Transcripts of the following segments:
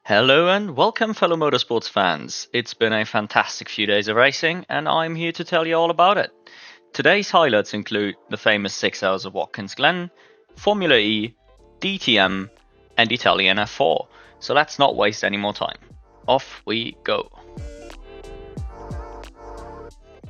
Hello and welcome, fellow motorsports fans. It's been a fantastic few days of racing, and I'm here to tell you all about it. Today's highlights include the famous 6 hours of Watkins Glen, Formula E, DTM, and Italian F4. So let's not waste any more time. Off we go.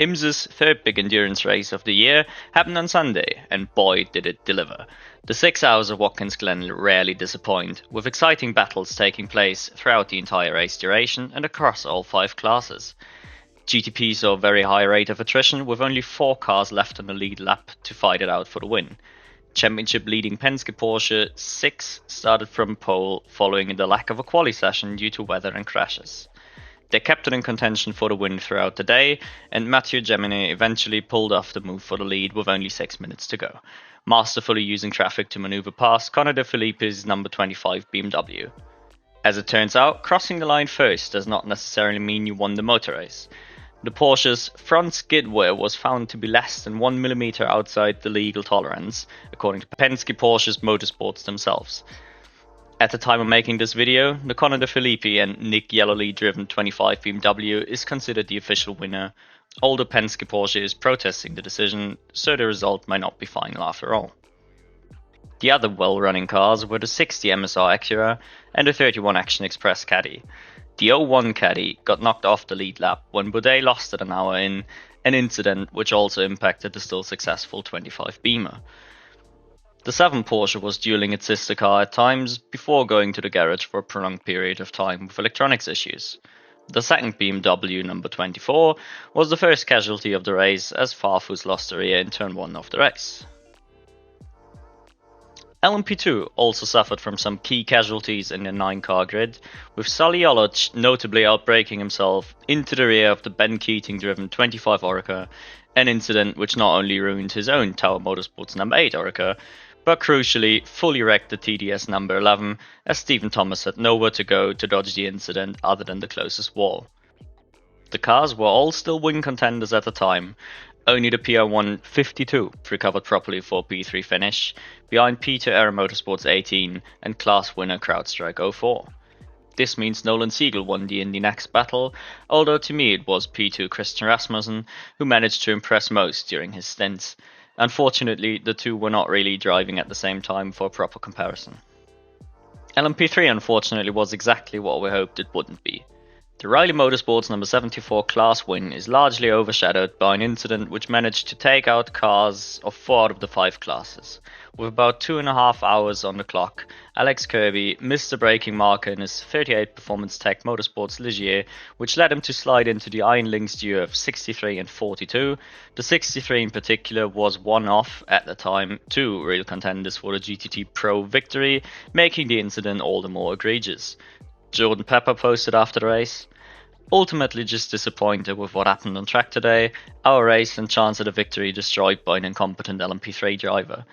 IMSA's third big endurance race of the year happened on Sunday, and boy did it deliver. The 6 hours of Watkins Glen rarely disappoint, with exciting battles taking place throughout the entire race duration and across all 5 classes. GTP saw a very high rate of attrition, with only 4 cars left on the lead lap to fight it out for the win. Championship leading Penske Porsche 6 started from pole following the lack of a quali session due to weather and crashes. They kept it in contention for the win throughout the day, and Mathieu Gemini eventually pulled off the move for the lead with only 6 minutes to go, masterfully using traffic to maneuver past Connor De Phillippi's number 25 BMW. As it turns out, crossing the line first does not necessarily mean you won the motor race. The Porsche's front skid wear was found to be less than 1 mm outside the legal tolerance, according to Penske Porsche's Motorsports themselves. At the time of making this video, the Connor De Phillippi and Nick Yellowly driven 25 BMW is considered the official winner, although Penske Porsche is protesting the decision, so the result might not be final after all. The other well-running cars were the 60 MSR Acura and the 31 Action Express Caddy. The 01 Caddy got knocked off the lead lap when Baudet lost it an hour in, an incident which also impacted the still successful 25 Beamer. The 7 Porsche was dueling its sister car at times before going to the garage for a prolonged period of time with electronics issues. The second BMW, number 24, was the first casualty of the race as Farfus lost the rear in turn 1 of the race. LMP2 also suffered from some key casualties in the 9-car grid, with Sully Oloch notably outbraking himself into the rear of the Ben Keating-driven 25 Oreca, an incident which not only ruined his own Tower Motorsports number 8 Oreca, but crucially fully wrecked the TDS number 11, as Stephen Thomas had nowhere to go to dodge the incident other than the closest wall. The cars were all still win contenders at the time, only the PR152 recovered properly for a P3 finish, behind P2 Aero Motorsports 18 and class winner CrowdStrike 04. This means Nolan Siegel won the Indy next battle, although to me it was P2 Christian Rasmussen who managed to impress most during his stints. Unfortunately, the two were not really driving at the same time for a proper comparison. LMP3 unfortunately was exactly what we hoped it wouldn't be. The Riley Motorsports number 74 class win is largely overshadowed by an incident which managed to take out cars of 4 out of the 5 classes. With about 2.5 hours on the clock, Alex Kirby missed the braking marker in his 38 Performance Tech Motorsports Ligier, which led him to slide into the Iron Lynx duo of 63 and 42. The 63 in particular was one off, at the time, 2 real contenders for the GTT Pro victory, making the incident all the more egregious. Jordan Pepper posted after the race, "Ultimately just disappointed with what happened on track today, our race and chance at a victory destroyed by an incompetent LMP3 driver.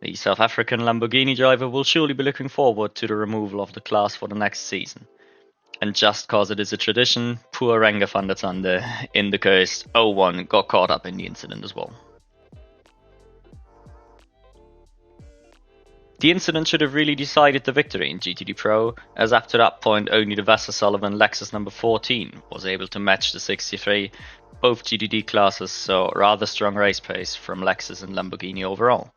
The South African Lamborghini driver will surely be looking forward to the removal of the class for the next season. And just cause it is a tradition, poor Renger van der Zande in the cursed 01 got caught up in the incident as well." The incident should have really decided the victory in GTD Pro, as up to that point only the Vasser Sullivan Lexus number 14 was able to match the 63. Both GTD classes saw rather strong race pace from Lexus and Lamborghini overall.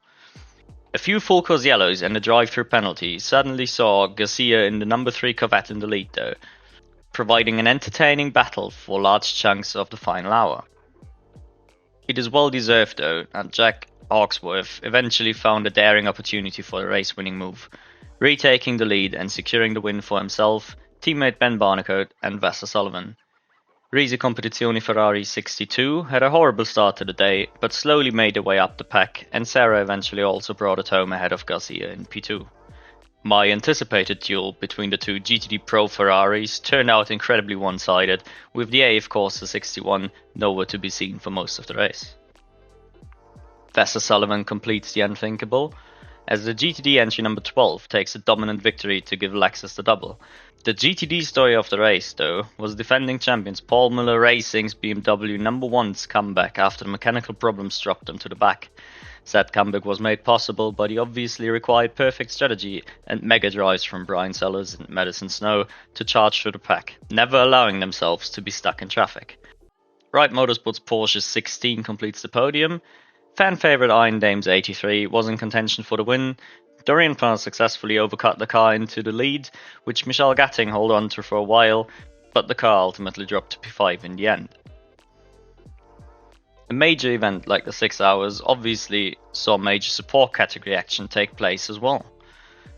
A few full course yellows and a drive-through penalty suddenly saw Garcia in the number 3 Corvette in the lead though, providing an entertaining battle for large chunks of the final hour. It is well deserved though, and Jack Hawksworth eventually found a daring opportunity for a race-winning move, retaking the lead and securing the win for himself, teammate Ben Barnicoat and Vasser Sullivan. Risi Competizione Ferrari 62 had a horrible start to the day, but slowly made their way up the pack, and Sarah eventually also brought it home ahead of Garcia in P2. My anticipated duel between the two GTD Pro Ferraris turned out incredibly one-sided, with the A of course the 61 nowhere to be seen for most of the race. Vasser Sullivan completes the unthinkable, as the GTD entry number 12 takes a dominant victory to give Lexus the double. The GTD story of the race, though, was defending champions Paul Miller Racing's BMW number 1's comeback after the mechanical problems dropped them to the back. Said comeback was made possible by the obviously required perfect strategy and mega drives from Brian Sellers and Madison Snow to charge through the pack, never allowing themselves to be stuck in traffic. Wright Motorsports Porsche 16 completes the podium. Fan favourite Iron Dames 83 was in contention for the win. Dorian Plant successfully overcut the car into the lead, which Michel Gatting held on to for a while, but the car ultimately dropped to P5 in the end. A major event like the 6 hours obviously saw major support category action take place as well.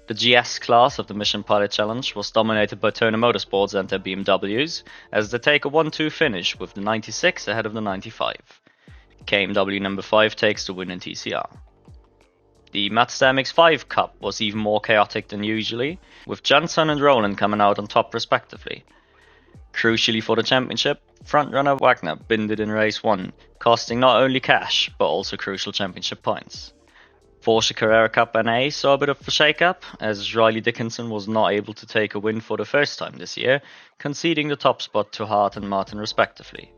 The GS class of the Michelin Pilot Challenge was dominated by Turner Motorsports and their BMWs, as they take a 1-2 finish with the 96 ahead of the 95. KMW number 5 takes the win in TCR. The Mazda MX-5 Cup was even more chaotic than usually, with Johnson and Rowland coming out on top respectively. Crucially for the championship, frontrunner Wagner binded in race 1, costing not only cash, but also crucial championship points. Porsche Carrera Cup NA saw a bit of a shake-up, as Riley Dickinson was not able to take a win for the first time this year, conceding the top spot to Hart and Martin respectively.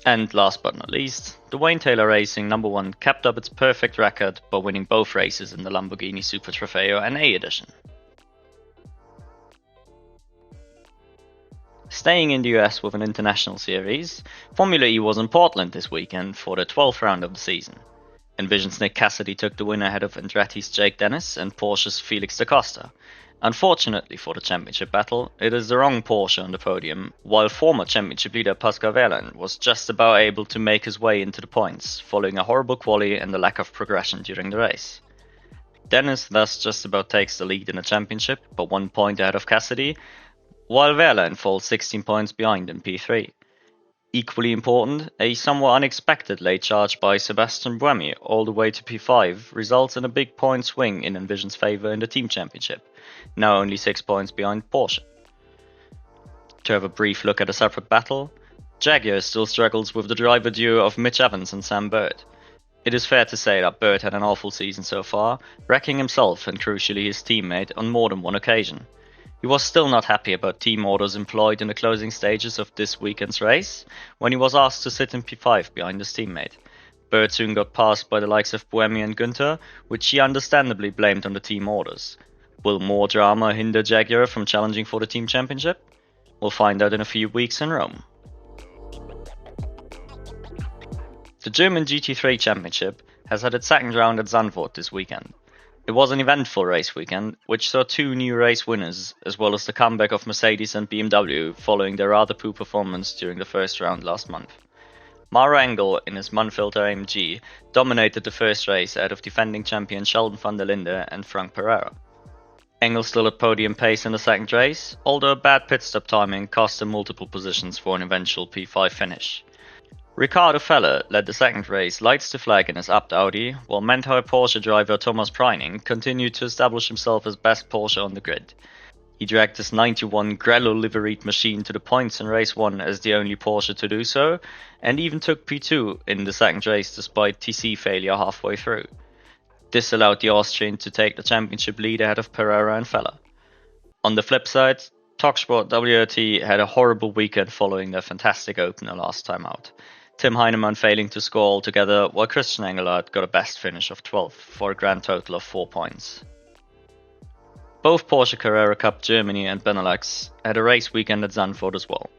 And last but not least, the Wayne Taylor Racing number 1 kept up its perfect record by winning both races in the Lamborghini Super Trofeo NA edition. Staying in the US with an international series, Formula E was in Portland this weekend for the 12th round of the season. Envision's Nick Cassidy took the win ahead of Andretti's Jake Dennis and Porsche's Felix da Costa. Unfortunately for the championship battle, it is the wrong Porsche on the podium, while former championship leader Pascal Wehrlein was just about able to make his way into the points, following a horrible quali and a lack of progression during the race. Dennis thus just about takes the lead in the championship, but 1 point ahead of Cassidy, while Wehrlein falls 16 points behind in P3. Equally important, a somewhat unexpected late charge by Sebastian Buemi all the way to P5 results in a big point swing in Envision's favour in the team championship, now only 6 points behind Porsche. To have a brief look at a separate battle, Jaguar still struggles with the driver duo of Mitch Evans and Sam Bird. It is fair to say that Bird had an awful season so far, wrecking himself and crucially his teammate on more than one occasion. He was still not happy about team orders employed in the closing stages of this weekend's race, when he was asked to sit in P5 behind his teammate. Bird soon got passed by the likes of Buemi and Günther, which he understandably blamed on the team orders. Will more drama hinder Jaguar from challenging for the team championship? We'll find out in a few weeks in Rome. The German GT3 Championship has had its second round at Zandvoort this weekend. It was an eventful race weekend, which saw 2 new race winners, as well as the comeback of Mercedes and BMW following their rather poor performance during the first round last month. Maro Engel in his Manfilter AMG dominated the first race ahead of defending champion Sheldon van der Linde and Frank Pereira. Engel still at podium pace in the second race, although a bad pit stop timing cost him multiple positions for an eventual P5 finish. Ricardo Feller led the second race lights to flag in his Abt Audi, while Mentor Porsche driver Thomas Preining continued to establish himself as best Porsche on the grid. He dragged his 91 Grello liveried machine to the points in race 1 as the only Porsche to do so, and even took P2 in the second race despite TC failure halfway through. This allowed the Austrian to take the championship lead ahead of Pereira and Feller. On the flip side, Talksport WRT had a horrible weekend following their fantastic opener last time out. Tim Heinemann failing to score altogether, while Christian Engelhardt got a best finish of 12th for a grand total of 4 points. Both Porsche Carrera Cup Germany and Benelux had a race weekend at Zandvoort as well.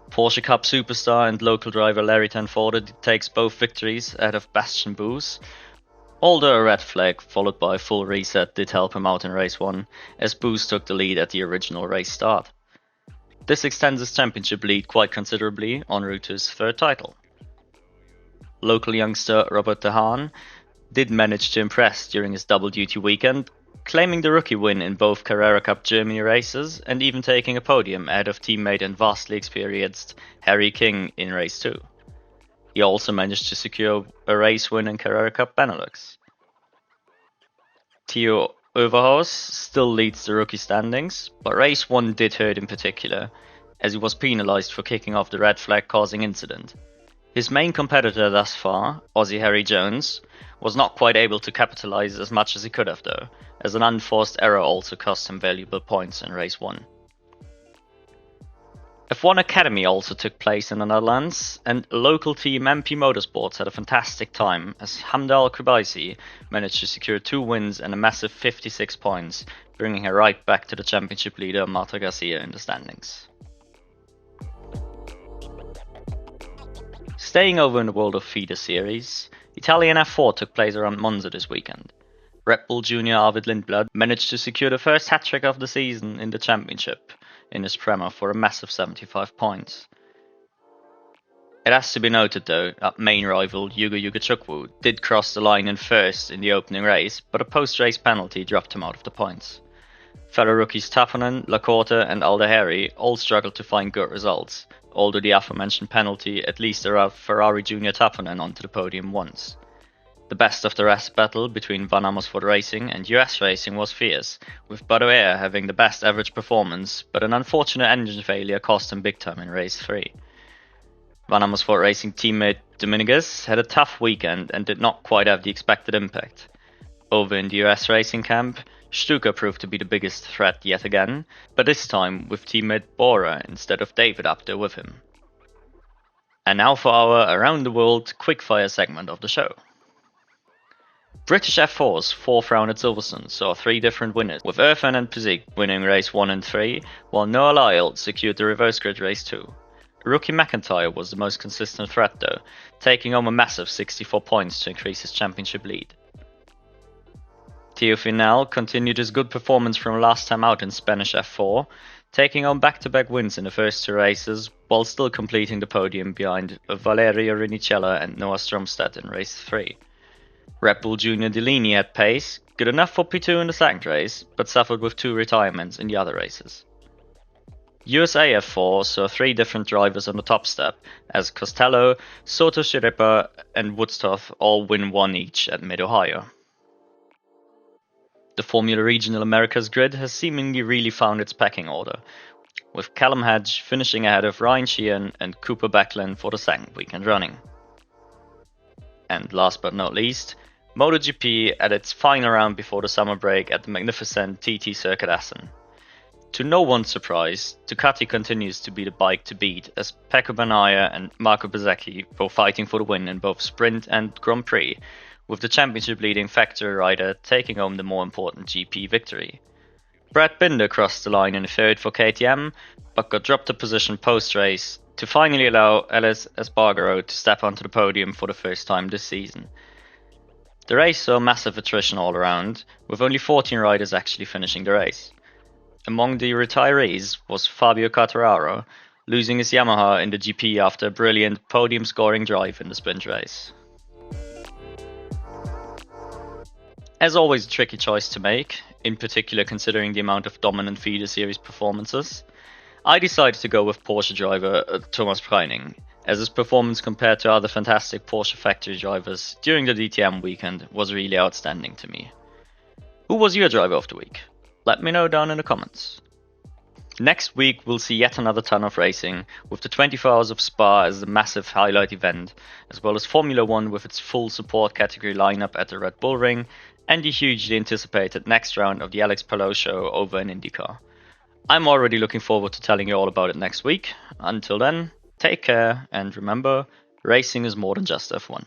Porsche Cup superstar and local driver Larry Tenforde takes both victories ahead of Bastian Boos, although a red flag followed by a full reset did help him out in race 1, as Boos took the lead at the original race start. This extends his championship lead quite considerably en route to his third title. Local youngster Robert De Haan did manage to impress during his double-duty weekend, claiming the rookie win in both Carrera Cup Germany races and even taking a podium ahead of teammate and vastly experienced Harry King in race 2. He also managed to secure a race win in Carrera Cup Benelux. Theo Overhaus still leads the rookie standings, but race 1 did hurt in particular, as he was penalised for kicking off the red flag causing incident. His main competitor thus far, Aussie Harry Jones, was not quite able to capitalise as much as he could have though, as an unforced error also cost him valuable points in race 1. A F1 Academy also took place in the Netherlands, and local team MP Motorsports had a fantastic time as Hamda Al-Kubaisi managed to secure 2 wins and a massive 56 points, bringing her right back to the championship leader Marta Garcia in the standings. Staying over in the world of feeder series, Italian F4 took place around Monza this weekend. Red Bull junior Arvid Lindblad managed to secure the first hat-trick of the season in the championship in his Prema for a massive 75 points. It has to be noted though that main rival Yugo Yugachukwu did cross the line in first in the opening race, but a post-race penalty dropped him out of the points. Fellow rookies Taponen, Lacorte and Aldeheri all struggled to find good results, although the aforementioned penalty at least allowed Ferrari junior Taponen onto the podium once. The best of the rest battle between Van Amersfoort Racing and US Racing was fierce, with Badoer having the best average performance, but an unfortunate engine failure cost him big time in race 3. Van Amersfoort Racing teammate Dominguez had a tough weekend and did not quite have the expected impact. Over in the US Racing camp, Stuka proved to be the biggest threat yet again, but this time with teammate Bora instead of David up there with him. And now for our Around the World quickfire segment of the show. British F4's 4th round at Silverstone saw 3 different winners, with Irfan and Pizik winning race 1 and 3, while Noah Lyle secured the reverse grid race 2. Rookie McIntyre was the most consistent threat though, taking home a massive 64 points to increase his championship lead. Theo Finel continued his good performance from last time out in Spanish F4, taking home back-to-back wins in the first 2 races, while still completing the podium behind Valerio Rinicella and Noah Stromstad in race 3. Red Bull Junior Delaney had pace, good enough for P2 in the second race, but suffered with 2 retirements in the other races. USA F4 saw 3 different drivers on the top step, as Costello, Soto Chiripa and Woodstoth all win 1 each at Mid-Ohio. The Formula Regional Americas grid has seemingly really found its pecking order, with Callum Hedge finishing ahead of Ryan Sheehan and Cooper Backlund for the second weekend running. And last but not least, MotoGP at its final round before the summer break at the magnificent TT Circuit Essen. To no one's surprise, Ducati continues to be the bike to beat as Pecco Bagnaia and Marco Bezzecchi go fighting for the win in both Sprint and Grand Prix, with the championship leading factory rider taking home the more important GP victory. Brad Binder crossed the line in third for KTM, but got dropped a position post-race to finally allow Ellis Espargaro to step onto the podium for the first time this season. The race saw massive attrition all around, with only 14 riders actually finishing the race. Among the retirees was Fabio Quartararo, losing his Yamaha in the GP after a brilliant podium-scoring drive in the sprint race. As always, a tricky choice to make, in particular considering the amount of dominant feeder series performances. I decided to go with Porsche driver Thomas Preining, as his performance compared to other fantastic Porsche factory drivers during the DTM weekend was really outstanding to me. Who was your driver of the week? Let me know down in the comments. Next week we'll see yet another ton of racing, with the 24 Hours of Spa as the massive highlight event, as well as Formula 1 with its full support category lineup at the Red Bull Ring, and the hugely anticipated next round of the Alex Palou show over in IndyCar. I'm already looking forward to telling you all about it next week. Until then, take care, and remember, racing is more than just F1.